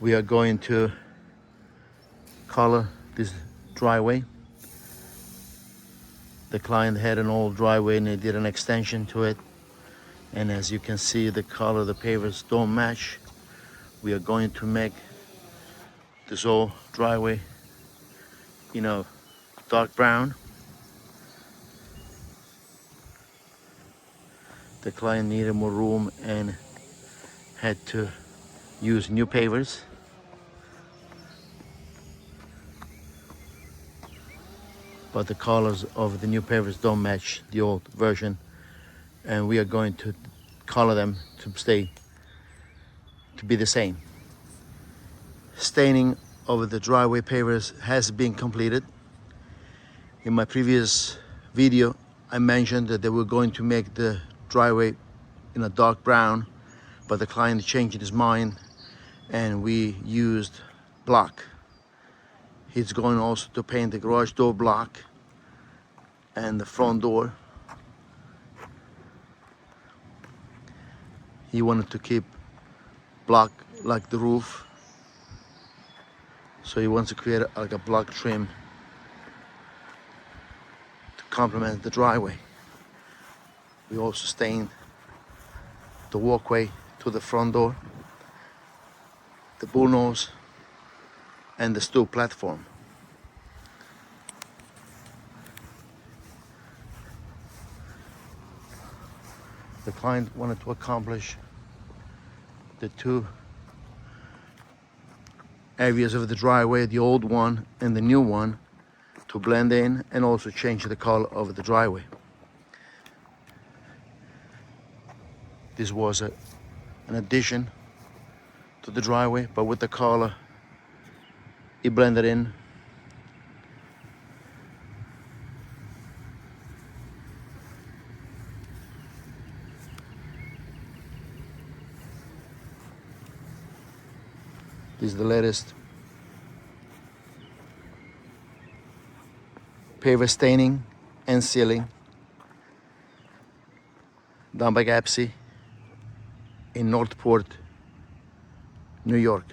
We are going to color this driveway. The client had an old driveway and they did an extension to it. And as you can see, the color of the pavers don't match. We are going to make this old driveway, dark brown. The client needed more room and had to use new pavers. But the colors of the new pavers don't match the old version, and we are going to color them to be the same. Staining of the driveway pavers has been completed. In my previous video, I mentioned that they were going to make the driveway in a dark brown, but the client changed his mind and we used black. He's going also to paint the garage door black and the front door. He wanted to keep black like the roof, so he wants to create like a black trim to complement the driveway. We also stained the walkway to the front door, the bullnose, and the stoop platform. The client wanted to accomplish the two areas of the driveway, the old one and the new one, to blend in and also change the color of the driveway. This was an addition to the driveway, but with the color, it blended in. This is the latest paver-staining and sealing done by Gappsi in Northport, New York.